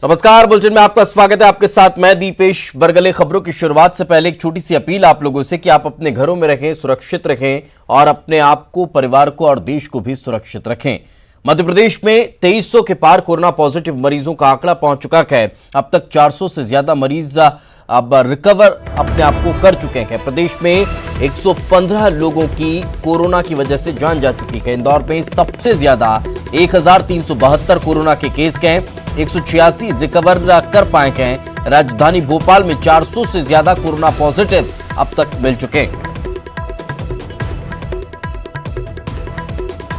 नमस्कार, बुलेटिन में आपका स्वागत है। आपके साथ मैं दीपेश बरगले। खबरों की शुरुआत से पहले एक छोटी सी अपील आप लोगों से कि आप अपने घरों में रहें, सुरक्षित रखें और अपने आप को, परिवार को और देश को भी सुरक्षित रखें। मध्य प्रदेश में 2300 के पार कोरोना पॉजिटिव मरीजों का आंकड़ा पहुंच चुका है। अब तक 400 से ज्यादा मरीज अब रिकवर अपने आप को कर चुके हैं। प्रदेश में 115 लोगों की कोरोना की वजह से जान जा चुकी है। इंदौर में सबसे ज्यादा 1372 कोरोना के केस हैं, 186 रिकवर कर पाए हैं। राजधानी भोपाल में 400 से ज्यादा कोरोना पॉजिटिव अब तक मिल चुके हैं।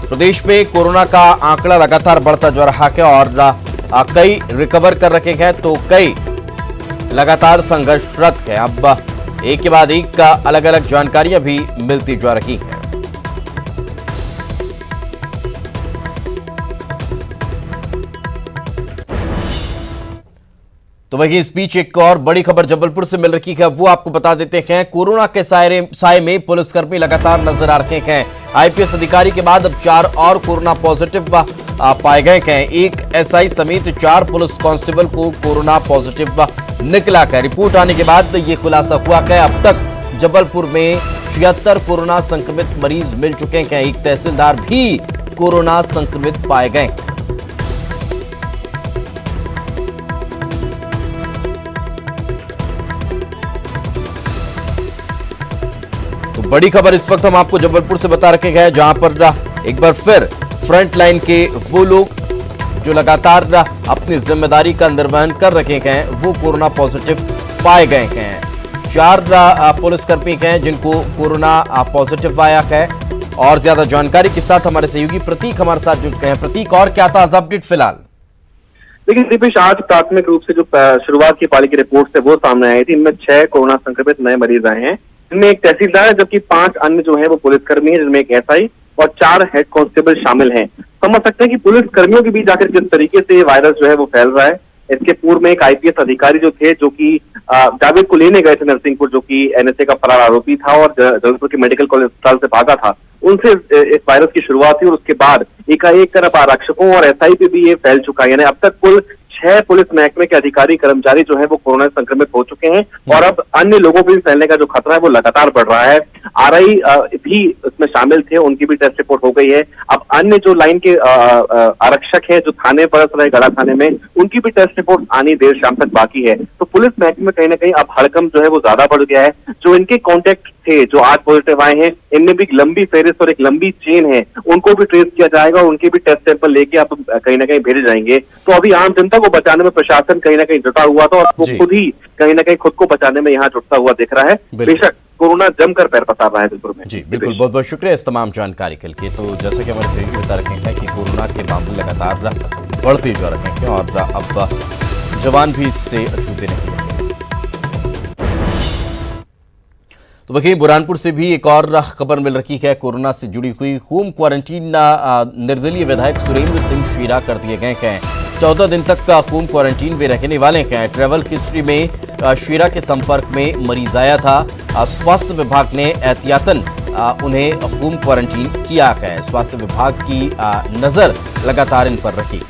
प्रदेश में कोरोना का आंकड़ा लगातार बढ़ता जा रहा है और कई रिकवर कर रखे हैं तो कई लगातार संघर्षरत है। अब एक के बाद एक का अलग अलग जानकारियां भी मिलती जा रही हैं। तो वहीं इस बीच एक और बड़ी खबर जबलपुर से मिल रही है, वो आपको बता देते हैं। कोरोना के साए में पुलिसकर्मी लगातार नजर आ रहे हैं। आईपीएस अधिकारी के बाद अब 4 और कोरोना पॉजिटिव पाए गए हैं। एक एसआई समेत 4 पुलिस कांस्टेबल को कोरोना पॉजिटिव निकला है। रिपोर्ट आने के बाद ये खुलासा हुआ है अब तक जबलपुर में 76 कोरोना संक्रमित मरीज मिल चुके हैं। एक तहसीलदार भी कोरोना संक्रमित पाए गए। तो बड़ी खबर इस वक्त हम आपको जबलपुर से बता रखे गए, जहां पर एक बार फिर फ्रंट लाइन के वो लोग जो लगातार अपनी जिम्मेदारी का निर्वहन कर रखे हैं वो कोरोना पॉजिटिव पाए गए हैं। 4 पुलिसकर्मी हैं जिनको कोरोना पॉजिटिव आया है। और ज्यादा जानकारी के साथ हमारे सहयोगी प्रतीक हमारे साथ जुड़ गए हैं। प्रतीक, और क्या ताजा अपडेट फिलहाल? देखिए दीपेश, आज प्राथमिक रूप से जो शुरुआत की पाली की रिपोर्ट है वो सामने आई थी। इनमें 6 कोरोना संक्रमित नए मरीज आए हैं। इनमें एक तहसीलदार है जबकि 5 अन्य जो है वो पुलिसकर्मी है, जिनमें एक एसआई और 4 हेड कांस्टेबल शामिल हैं। समझ सकते हैं कि पुलिस कर्मियों के बीच आखिर किस तरीके से ये वायरस जो है वो फैल रहा है। इसके पूर्व में एक आईपीएस अधिकारी जो थे, जो कि जावेद को लेने गए थे नरसिंहपुर, जो कि एनएसए का फरार आरोपी था और जबलपुर के मेडिकल कॉलेज अस्पताल से भागा था, उनसे इस वायरस की शुरुआत हुई और उसके बाद एकाएक कर अब आरक्षकों और एसआई पे भी ये फैल चुका है। यानी अब तक कुल 6 पुलिस महकमे के अधिकारी कर्मचारी जो है वो कोरोना संक्रमित हो चुके हैं और अब अन्य लोगों पर भी फैलने का जो खतरा है वो लगातार बढ़ रहा है। आरआई भी इसमें शामिल थे, उनकी भी टेस्ट रिपोर्ट हो गई है। अब अन्य जो लाइन के आरक्षक हैं जो थाने बरस रहे गढ़ा थाने में, उनकी भी टेस्ट रिपोर्ट आनी देर शाम तक बाकी है। तो पुलिस महकमे में कहीं ना कहीं अब हड़कंप जो है वो ज्यादा बढ़ गया है। जो इनके कॉन्टेक्ट थे जो आज पॉजिटिव आए हैं, इनमें भी एक लंबी फेरिस्त और एक लंबी चेन है, उनको भी ट्रेस किया जाएगा और उनके भी टेस्ट सैंपल लेके आप कहीं ना कहीं भेजे जाएंगे। तो अभी आम जनता को बचाने में प्रशासन कहीं ना कहीं जुटा हुआ था और वो खुद ही कहीं ना कहीं खुद को बचाने में यहाँ जुटता हुआ दिख रहा है। बेशक कोरोना जमकर पैर पसार रहा है जबलपुर में। जी बिल्कुल, बहुत बहुत शुक्रिया इस तमाम जानकारी के लिए। तो जैसा कि हमारे सहयोगी बता रहे हैं कि कोरोना के मामले लगातार बढ़ते जा रहे हैं और अब जवान भी इससे अछूते नहीं हैं। तो वहीं बुरहानपुर से भी एक और खबर मिल रही है कोरोना से जुड़ी हुई। होम क्वारंटीन निर्दलीय विधायक सुरेंद्र सिंह शीरा कर दिए गए हैं। 14 दिन तक होम क्वारंटीन में रहने वाले हैं। ट्रैवल हिस्ट्री में शीरा के संपर्क में मरीज आया था। स्वास्थ्य विभाग ने एहतियातन उन्हें होम क्वारंटीन किया है। स्वास्थ्य विभाग की नजर लगातार इन पर रही।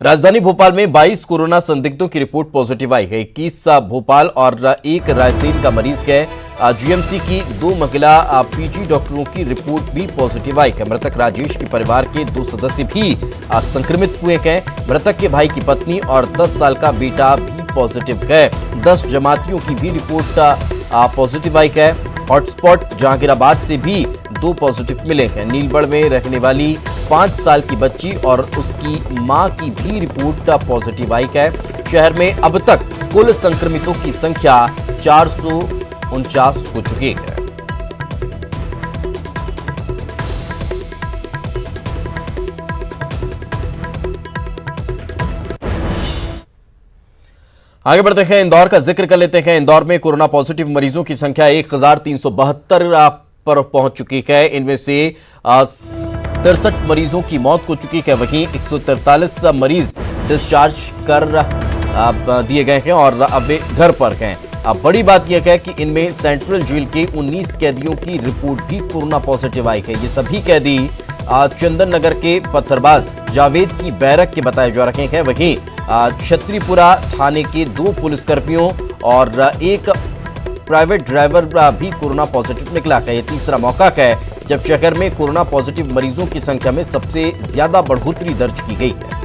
राजधानी भोपाल में 22 कोरोना संदिग्धों की रिपोर्ट पॉजिटिव आई है। 21 भोपाल और 1 रायसेन का मरीज है। जीएमसी की 2 महिला पीजी डॉक्टरों की रिपोर्ट भी पॉजिटिव आई है। मृतक राजेश के परिवार के 2 सदस्य भी संक्रमित हुए हैं। मृतक के भाई की पत्नी और 10 साल का बेटा भी पॉजिटिव है। 10 जमातियों की भी रिपोर्ट पॉजिटिव आई है। हॉटस्पॉट जहांगीराबाद से भी 2 पॉजिटिव मिले हैं। नीलबढ़ में रहने वाली 5 साल की बच्ची और उसकी मां की भी रिपोर्ट पॉजिटिव आई है। शहर में अब तक कुल संक्रमितों की संख्या 449 हो चुकी है। आगे बढ़ते हैं, इंदौर का जिक्र कर लेते हैं। इंदौर में कोरोना पॉजिटिव मरीजों की संख्या 1372 पर पहुंच चुकी है। इनमें से 63 मरीजों की मौत हो चुकी है। वहीं 143 मरीज डिस्चार्ज कर दिए गए हैं और अब वे घर पर हैं। अब बड़ी बात यह है कि इनमें सेंट्रल जेल के 19 कैदियों की रिपोर्ट भी कोरोना पॉजिटिव आई है। ये सभी कैदी चंदन नगर के पत्थरबाज जावेद की बैरक के बताए जा रहे हैं। वहीं छतरीपुरा थाने के 2 पुलिसकर्मियों और एक प्राइवेट ड्राइवर भी कोरोना पॉजिटिव निकला है। ये तीसरा मौका है जब शहर में कोरोना पॉजिटिव मरीजों की संख्या में सबसे ज्यादा बढ़ोतरी दर्ज की गई है।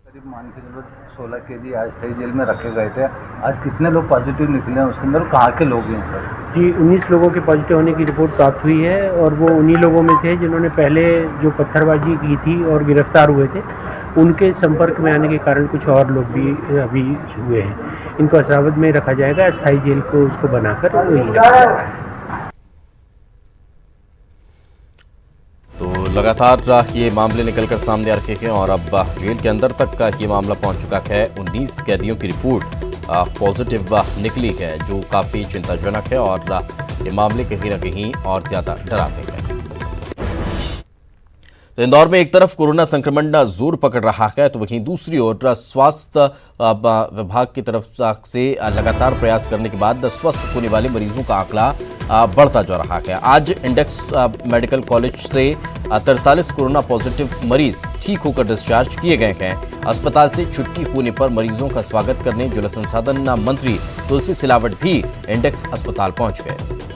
करीब मान के चलो 16 केजी आज स्थायी जेल में रखे गए थे। आज कितने लोग पॉजिटिव निकले हैं उसके अंदर, कहाँ के लोग हैं सर? जी 19 लोगों के पॉजिटिव होने की रिपोर्ट प्राप्त हुई है और वो उन्हीं लोगों में से जिन्होंने पहले जो पत्थरबाजी की थी और गिरफ्तार हुए थे, उनके संपर्क में आने के कारण कुछ और लोग भी अभी हुए हैं। इनको असावद में रखा जाएगा, स्थायी जेल को उसको बनाकर वहीं रखा जाएगा। तो लगातार ये मामले निकलकर सामने आ रहे हैं और अब जेल के अंदर तक का ये मामला पहुंच चुका है। 19 कैदियों की रिपोर्ट पॉजिटिव निकली है, जो काफी चिंताजनक है और ये मामले कहीं ना कहीं और ज्यादा डरावने हैं। तो इंदौर में एक तरफ कोरोना संक्रमण जोर पकड़ रहा है, तो वहीं दूसरी ओर स्वास्थ्य विभाग की तरफ से लगातार प्रयास करने के बाद स्वस्थ होने वाले मरीजों का आंकड़ा बढ़ता जा रहा है। आज इंडेक्स मेडिकल कॉलेज से 43 कोरोना पॉजिटिव मरीज ठीक होकर डिस्चार्ज किए गए हैं। अस्पताल से छुट्टी होने पर मरीजों का स्वागत करने जल संसाधन मंत्री तुलसी सिलावट भी इंडेक्स अस्पताल पहुंच गए।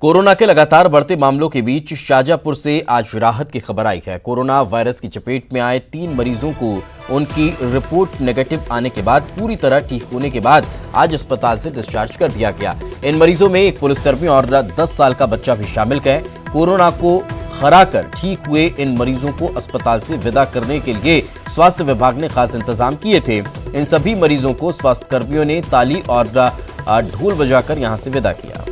कोरोना के लगातार बढ़ते मामलों के बीच शाजापुर से आज राहत की खबर आई है। कोरोना वायरस की चपेट में आए 3 मरीजों को उनकी रिपोर्ट नेगेटिव आने के बाद पूरी तरह ठीक होने के बाद आज अस्पताल से डिस्चार्ज कर दिया गया। इन मरीजों में एक पुलिसकर्मी और 10 साल का बच्चा भी शामिल है। कोरोना को हराकर ठीक हुए इन मरीजों को अस्पताल से विदा करने के लिए स्वास्थ्य विभाग ने खास इंतजाम किए थे। इन सभी मरीजों को स्वास्थ्यकर्मियों ने ताली और ढोल बजाकर यहां से विदा किया।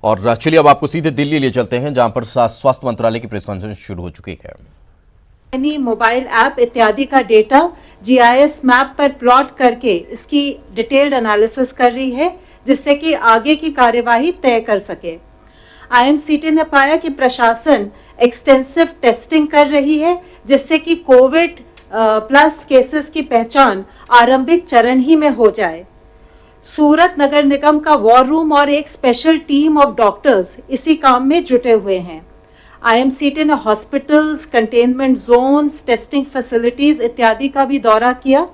और चलिए अब आपको सीधे दिल्ली ले चलते हैं, जहां पर स्वास्थ्य मंत्रालय की प्रेस कॉन्फ्रेंस शुरू हो चुकी है। मोबाइल ऐप इत्यादि का डेटा जीआईएस मैप पर प्लॉट करके इसकी डिटेल्ड एनालिसिस कर रही है, जिससे कि आगे की कार्यवाही तय कर सके। आईएमसीटी ने पाया कि प्रशासन एक्सटेंसिव टेस्टिंग कर रही है, जिससे कि कोविड प्लस केसेस की पहचान आरंभिक चरण ही में हो जाए। सूरत नगर निगम का वॉर रूम और एक स्पेशल टीम ऑफ डॉक्टर्स इसी काम में जुटे हुए हैं। आईएमसीटी ने hospitals, containment zones, testing facilities इत्यादि का भी दौरा किया।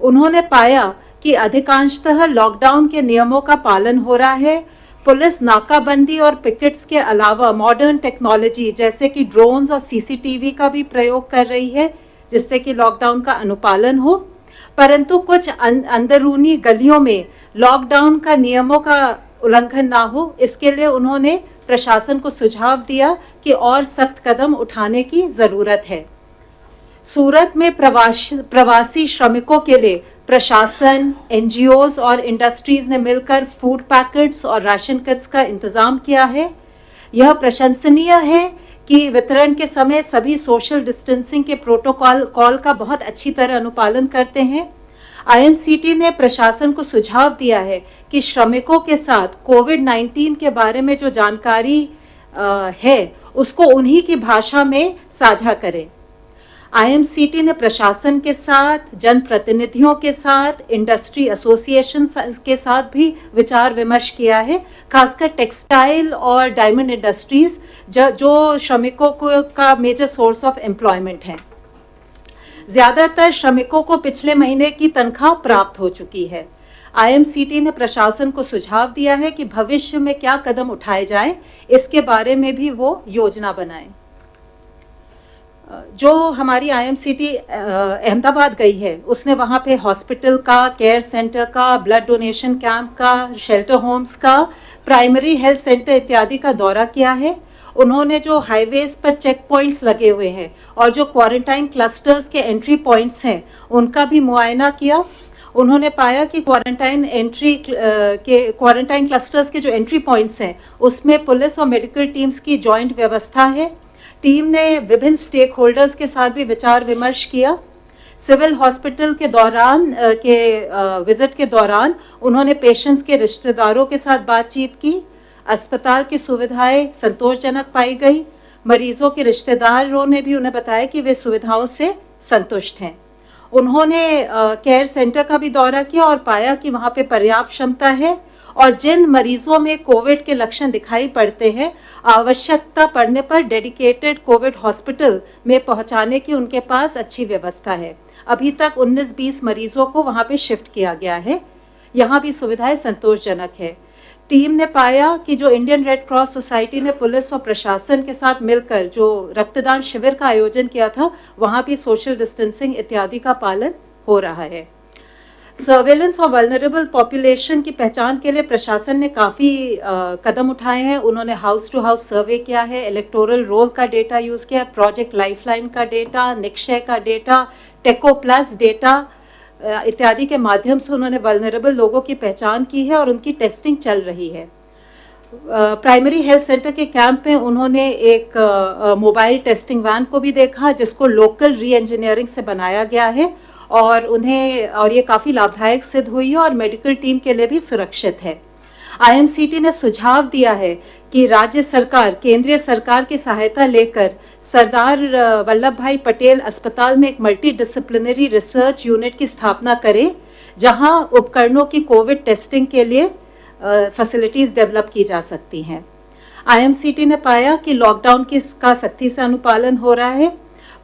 उन्होंने पाया कि अधिकांशतः लॉकडाउन के नियमों का पालन हो रहा है। पुलिस नाकाबंदी और पिकेट्स के अलावा मॉडर्न टेक्नोलॉजी जैसे कि ड्रोन्स और सीसीटीवी का भी प्रयोग कर रही है, जिससे कि लॉकडाउन का अनुपालन हो। परंतु कुछ अंदरूनी गलियों में लॉकडाउन का नियमों का उल्लंघन ना हो, इसके लिए उन्होंने प्रशासन को सुझाव दिया कि और सख्त कदम उठाने की जरूरत है। सूरत में प्रवासी श्रमिकों के लिए प्रशासन, एनजीओज और इंडस्ट्रीज ने मिलकर फूड पैकेट्स और राशन किट्स का इंतजाम किया है। यह प्रशंसनीय है कि वितरण के समय सभी सोशल डिस्टेंसिंग के प्रोटोकॉल का बहुत अच्छी तरह अनुपालन करते हैं। आईएमसीटी ने प्रशासन को सुझाव दिया है कि श्रमिकों के साथ कोविड-19 के बारे में जो जानकारी है उसको उन्हीं की भाषा में साझा करें। आईएमसीटी ने प्रशासन के साथ, जनप्रतिनिधियों के साथ, इंडस्ट्री एसोसिएशन के साथ भी विचार विमर्श किया है, खासकर टेक्सटाइल और डायमंड इंडस्ट्रीज जो श्रमिकों का मेजर सोर्स ऑफ एम्प्लॉयमेंट है। ज्यादातर श्रमिकों को पिछले महीने की तनख्वाह प्राप्त हो चुकी है। आईएमसीटी ने प्रशासन को सुझाव दिया है कि भविष्य में क्या कदम उठाए जाएं, इसके बारे में भी वो योजना बनाएं। जो हमारी आईएमसीटी अहमदाबाद गई है, उसने वहां पे हॉस्पिटल का, केयर सेंटर का, ब्लड डोनेशन कैंप का, शेल्टर होम्स का, प्राइमरी हेल्थ सेंटर इत्यादि का दौरा किया है उन्होंने जो हाईवेज पर चेक पॉइंट्स लगे हुए हैं और जो क्वारंटाइन क्लस्टर्स के एंट्री पॉइंट्स हैं उनका भी मुआयना किया। उन्होंने पाया कि क्वारंटाइन क्लस्टर्स के जो एंट्री पॉइंट्स हैं उसमें पुलिस और मेडिकल टीम्स की जॉइंट व्यवस्था है। टीम ने विभिन्न स्टेक होल्डर्स के साथ भी विचार विमर्श किया। सिविल हॉस्पिटल के विजिट के दौरान उन्होंने पेशेंट्स के रिश्तेदारों के साथ बातचीत की। अस्पताल की सुविधाएं संतोषजनक पाई गई। मरीजों के रिश्तेदारों ने भी उन्हें बताया कि वे सुविधाओं से संतुष्ट हैं। उन्होंने केयर सेंटर का भी दौरा किया और पाया कि वहां पे पर्याप्त क्षमता है और जिन मरीजों में कोविड के लक्षण दिखाई पड़ते हैं आवश्यकता पड़ने पर डेडिकेटेड कोविड हॉस्पिटल में पहुंचाने की उनके पास अच्छी व्यवस्था है। अभी तक 19-20 मरीजों को वहां पे शिफ्ट किया गया है। यहां भी सुविधाएं संतोषजनक है। टीम ने पाया कि जो इंडियन रेड क्रॉस सोसाइटी ने पुलिस और प्रशासन के साथ मिलकर जो रक्तदान शिविर का आयोजन किया था वहां भी सोशल डिस्टेंसिंग इत्यादि का पालन हो रहा है। सर्वेलेंस और वल्नरेबल पॉपुलेशन की पहचान के लिए प्रशासन ने काफी कदम उठाए हैं। उन्होंने हाउस टू हाउस सर्वे किया है, इलेक्टोरल रोल का डेटा यूज किया, प्रोजेक्ट लाइफलाइन का डेटा, निक्षय का डेटा, टेको प्लस डेटा इत्यादि के माध्यम से उन्होंने वल्नरेबल लोगों की पहचान की है और उनकी टेस्टिंग चल रही है। प्राइमरी हेल्थ सेंटर के कैंप में उन्होंने एक मोबाइल टेस्टिंग वैन को भी देखा जिसको लोकल री इंजीनियरिंग से बनाया गया है और ये काफी लाभदायक सिद्ध हुई है और मेडिकल टीम के लिए भी सुरक्षित है। आईएमसीटी ने सुझाव दिया है कि राज्य सरकार केंद्रीय सरकार की सहायता लेकर सरदार वल्लभ भाई पटेल अस्पताल में एक मल्टी डिसिप्लिनरी रिसर्च यूनिट की स्थापना करे जहां उपकरणों की कोविड टेस्टिंग के लिए फैसिलिटीज डेवलप की जा सकती हैं। आईएमसीटी ने पाया कि लॉकडाउन का सख्ती से अनुपालन हो रहा है।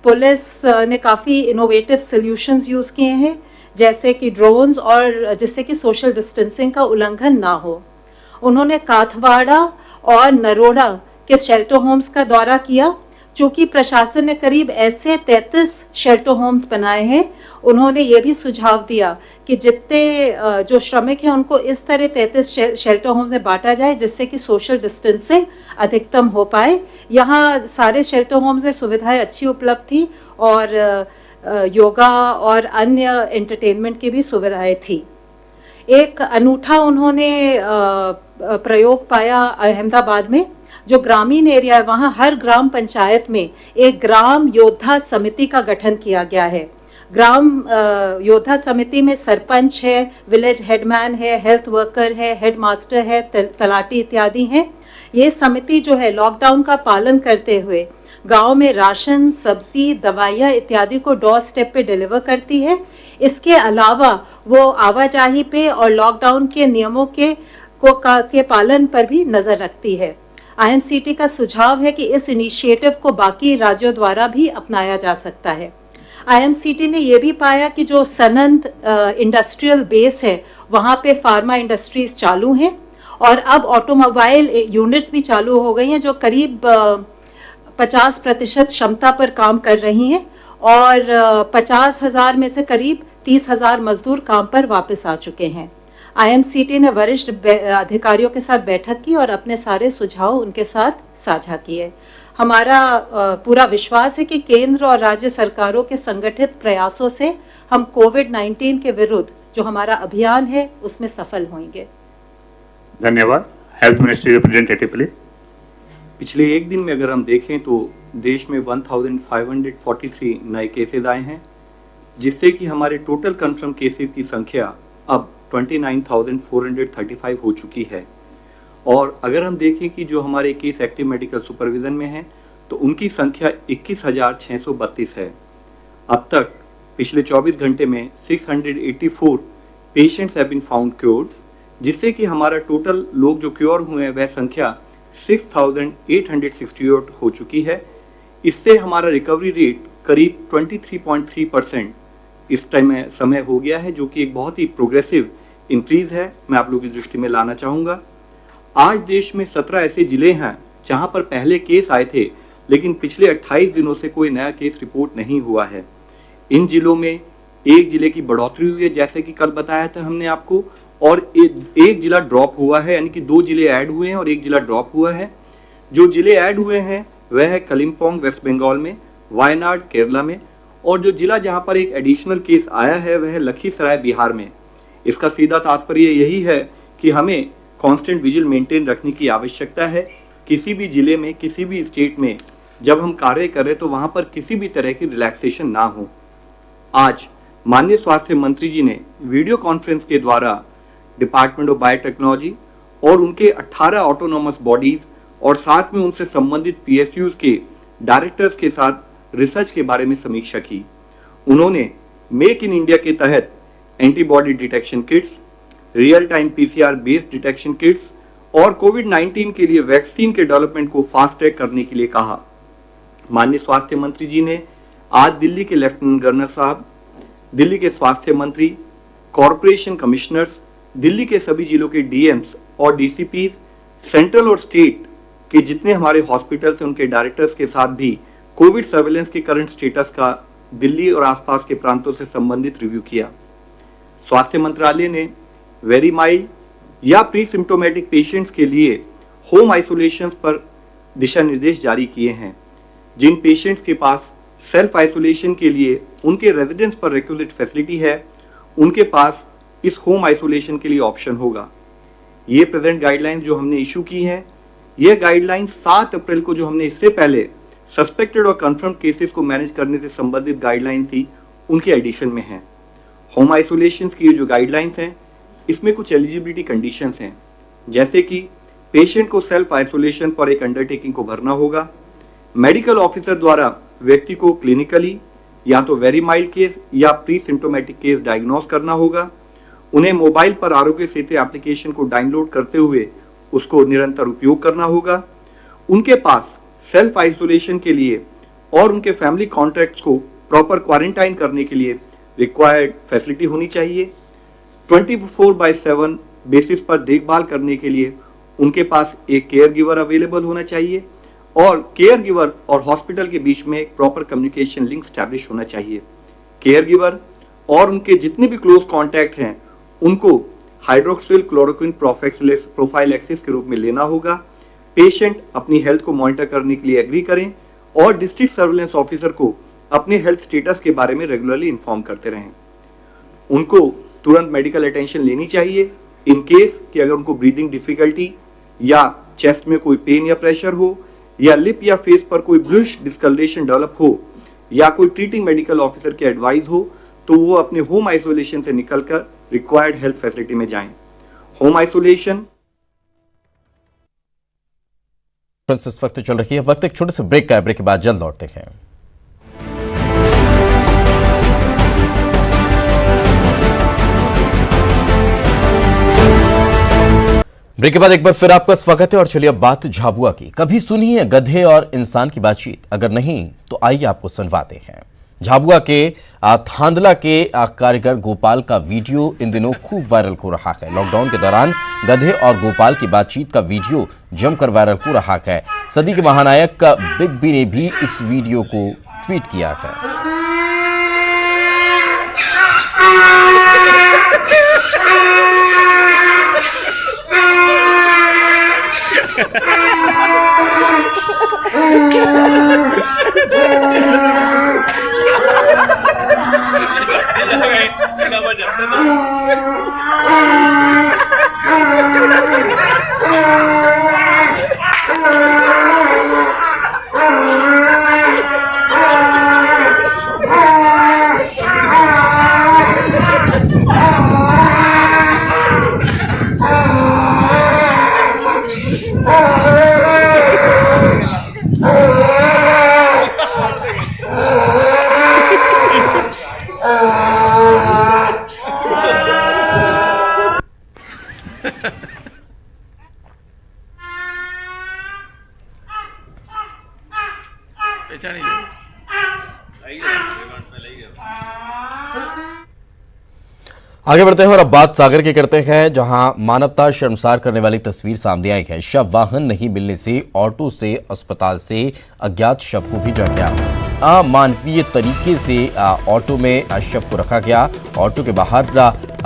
पुलिस ने काफी इनोवेटिव सॉल्यूशंस यूज किए हैं जैसे कि ड्रोन्स और जिससे कि सोशल डिस्टेंसिंग का उल्लंघन ना हो। उन्होंने काथवाड़ा और नरोड़ा के शेल्टर होम्स का दौरा किया। चूंकि प्रशासन ने करीब ऐसे 33 शेल्टर होम्स बनाए हैं, उन्होंने ये भी सुझाव दिया कि जितने जो श्रमिक हैं उनको इस तरह 33 शेल्टर होम्स में बांटा जाए जिससे कि सोशल डिस्टेंसिंग अधिकतम हो पाए। यहाँ सारे शेल्टर होम्स में सुविधाएं अच्छी उपलब्ध थी और योगा और अन्य एंटरटेनमेंट की भी सुविधाएं थी। एक अनूठा उन्होंने प्रयोग पाया अहमदाबाद में। जो ग्रामीण एरिया है वहां हर ग्राम पंचायत में एक ग्राम योद्धा समिति का गठन किया गया है। ग्राम योद्धा समिति में सरपंच है, विलेज हेडमैन है, हेल्थ वर्कर है, हेडमास्टर है, तलाटी इत्यादि हैं। ये समिति जो है लॉकडाउन का पालन करते हुए गांव में राशन, सब्जी, दवाइयां इत्यादि को डोर स्टेप पे डिलीवर करती है। इसके अलावा वो आवाजाही पे और लॉकडाउन के नियमों के पालन पर भी नजर रखती है। आईएमसीटी का सुझाव है कि इस इनिशिएटिव को बाकी राज्यों द्वारा भी अपनाया जा सकता है। आईएमसीटी ने यह भी पाया कि जो सनंद इंडस्ट्रियल बेस है वहां पे फार्मा इंडस्ट्रीज चालू हैं और अब ऑटोमोबाइल यूनिट्स भी चालू हो गई हैं जो करीब 50% क्षमता पर काम कर रही हैं और 50,000 में से करीब 30,000 मजदूर काम पर वापस आ चुके हैं। आईएमसीटी ने वरिष्ठ अधिकारियों के साथ बैठक की और अपने सारे सुझाव उनके साथ साझा किए। हमारा पूरा विश्वास है कि केंद्र और राज्य सरकारों के संगठित प्रयासों से हम कोविड-19 के विरुद्ध जो हमारा अभियान है उसमें सफल होंगे। धन्यवाद। Health ministry representative please. पिछले एक दिन में अगर हम देखें तो देश में 1543 नए केसेज आए हैं जिससे कि हमारे टोटल कंफर्म केसेज की संख्या अब 29,435 हो चुकी है। और अगर हम देखें कि जो हमारे केस एक्टिव मेडिकल सुपरविजन में हैं तो उनकी संख्या 21,632 है। अब तक पिछले 24 घंटे में 684 patients have been found cured जिससे कि हमारा टोटल लोग जो क्योर हुए हैं वह संख्या 6,868 हो चुकी है। इससे हमारा रिकवरी रेट करीब 23.3% इस टाइम में समय हो गया है जो कि एक बहुत ही प्रोग्रेसिव इंक्रीज है। मैं आप लोगों की दृष्टि में लाना चाहूंगा। आज देश में 17 ऐसे जिले हैं जहां पर पहले केस आए थे लेकिन पिछले 28 दिनों से कोई नया केस रिपोर्ट नहीं हुआ है। इन जिलों में एक जिले की बढ़ोतरी हुई है जैसे कि कल बताया था हमने आपको, और एक जिला ड्रॉप हुआ है, यानी कि 2 जिले ऐड हुए हैं और एक जिला ड्रॉप हुआ है। जो जिले ऐड हुए हैं वह है कलिम्पोंग वेस्ट बंगाल में, वायनाड केरला में, और जो जिला जहां पर एक एडिशनल केस आया है वह है लखीसराय बिहार में। इसका सीधा तात्पर्य यही है कि हमें कांस्टेंट विजिल मेंटेन रखने की आवश्यकता है। किसी भी जिले में, किसी भी स्टेट में जब हम कार्य करें तो वहां पर किसी भी तरह की रिलैक्सेशन ना हो। आज माननीय स्वास्थ्य मंत्री जी ने वीडियो कॉन्फ्रेंस के द्वारा डिपार्टमेंट ऑफ बायोटेक्नोलॉजी और उनके 18 ऑटोनॉमस बॉडीज और साथ में उनसे संबंधित पीएसयूज के डायरेक्टर्स के साथ रिसर्च के बारे में समीक्षा की। उन्होंने मेक इन इंडिया के तहत antibody detection kits, real time PCR based detection kits और कोविड-19 के लिए वैक्सीन के डेवलपमेंट को फास्ट ट्रैक करने के लिए कहा। माननीय स्वास्थ्य मंत्री जी ने आज दिल्ली के लेफ्टिनेंट गवर्नर साहब, दिल्ली के स्वास्थ्य मंत्री, कॉरपोरेशन कमिश्नर्स, दिल्ली के सभी जिलों के डीएम्स और डीसीपीज, सेंट्रल और स्टेट के जितने हमारे हॉस्पिटल्स हैं उनके डायरेक्टर्स के साथ भी कोविड सर्वेलेंस के करंट स्टेटस का दिल्ली और आसपास के प्रांतों से संबंधित रिव्यू किया। स्वास्थ्य मंत्रालय ने वेरी माइल्ड या प्री सिम्टोमेटिक पेशेंट्स के लिए होम आइसोलेशन पर दिशा निर्देश जारी किए हैं। जिन पेशेंट्स के पास सेल्फ आइसोलेशन के लिए उनके रेजिडेंस पर रेक्विजिट फैसिलिटी है उनके पास इस होम आइसोलेशन के लिए ऑप्शन होगा। ये प्रेजेंट गाइडलाइंस जो हमने इशू की हैं, यह गाइडलाइंस 7 अप्रैल को जो हमने इससे पहले सस्पेक्टेड और कंफर्म केसेस को मैनेज करने से संबंधित गाइडलाइन थी उनके एडिशन में है। होम आइसोलेशन की ये जो गाइडलाइंस हैं इसमें कुछ एलिजिबिलिटी कंडीशंस हैं, जैसे कि पेशेंट को सेल्फ आइसोलेशन पर एक अंडरटेकिंग को भरना होगा, मेडिकल ऑफिसर द्वारा व्यक्ति को क्लिनिकली या तो वेरी माइल्ड केस या प्री सिम्टोमेटिक केस डायग्नोस करना होगा, उन्हें मोबाइल पर आरोग्य सेतु एप्लीकेशन को डाउनलोड करते हुए उसको निरंतर उपयोग करना होगा, उनके पास सेल्फ आइसोलेशन के लिए और उनके फैमिली कॉन्टैक्ट्स को प्रॉपर क्वारंटाइन करने के लिए रिक्वायर्ड फैसिलिटी होनी चाहिए। 24/7 बेसिस पर देखभाल करने के लिए उनके पास एक केयर गिवर अवेलेबल होना चाहिए और केयर गिवर और हॉस्पिटल के बीच में एक प्रॉपर कम्युनिकेशन लिंक स्टैब्लिश होना चाहिए। केयर गिवर और उनके जितने भी क्लोज कॉन्टैक्ट हैं उनको हाइड्रोक्सिल क्लोरोक्विन प्रोफाइलैक्सिस के रूप में लेना होगा। पेशेंट अपनी हेल्थ को मॉनिटर करने के लिए एग्री करें और डिस्ट्रिक्ट सर्विलेंस ऑफिसर को अपने हेल्थ स्टेटस के बारे में रेगुलरली इन्फॉर्म करते रहें। उनको तुरंत मेडिकल अटेंशन लेनी चाहिए इन केस कि अगर उनको ब्रीदिंग डिफिकल्टी या चेस्ट में कोई पेन या प्रेशर हो या लिप या फेस पर कोई ब्लूइश डिस्कलरेशन डेवलप हो या कोई ट्रीटिंग मेडिकल ऑफिसर की एडवाइस हो तो वो अपने होम आइसोलेशन से निकलकर रिक्वायर्ड हेल्थ फैसिलिटी में जाएं। होम आइसोलेशन इस वक्त चल रही है। वक्त एक छोटे से ब्रेक का है, ब्रेक के बाद जल्द लौटते हैं। ब्रेक के बाद एक बार फिर आपका स्वागत है और चलिए अब बात झाबुआ की। कभी सुनी है गधे और इंसान की बातचीत? अगर नहीं तो आइए आपको सुनवाते हैं। झाबुआ के थांदला के कारीगर गोपाल का वीडियो इन दिनों खूब वायरल हो रहा है। लॉकडाउन के दौरान गधे और गोपाल की बातचीत का वीडियो जमकर वायरल हो रहा है। सदी के महानायक बिग बी ने भी इस वीडियो को ट्वीट किया है। आगे बढ़ते हैं और अब बात सागर की करते हैं, जहां मानवता शर्मसार करने वाली तस्वीर सामने आई है। शव वाहन नहीं मिलने से ऑटो से अस्पताल से अज्ञात शव को भेजा गया। अमानवीय तरीके से ऑटो में शव को रखा गया। ऑटो के बाहर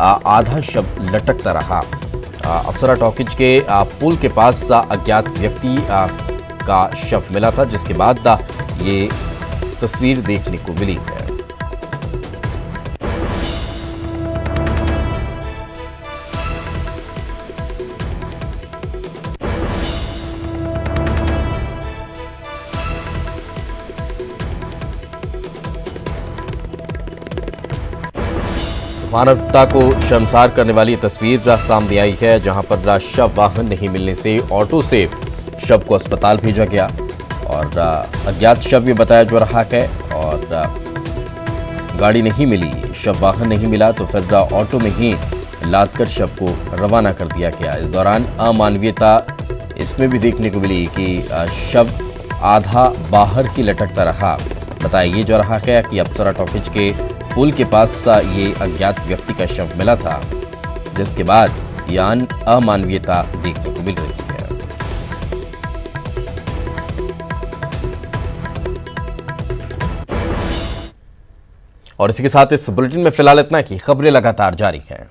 आधा शव लटकता रहा। अप्सरा टॉकीज के पुल के पास अज्ञात व्यक्ति का शव मिला था, जिसके बाद ये तस्वीर देखने को मिली है। मानवता को शर्मसार करने वाली तस्वीर सामने आई है, जहां पर शव वाहन नहीं मिलने से ऑटो से शव को अस्पताल भेजा गया और अज्ञात शव ये बताया जा रहा है। और गाड़ी नहीं मिली, शव वाहन नहीं मिला तो फिर ऑटो में ही लादकर शव को रवाना कर दिया गया। इस दौरान अमानवीयता इसमें भी देखने को मिली कि शव आधा बाहर ही लटकता रहा। बताया जा रहा है कि अप्सरा टॉकीज के पुल के पास ये अज्ञात व्यक्ति का शव मिला था, जिसके बाद यान अमानवीयता देखने को मिल रही है। और इसी के साथ इस बुलेटिन में फिलहाल इतना ही। खबरें लगातार जारी हैं।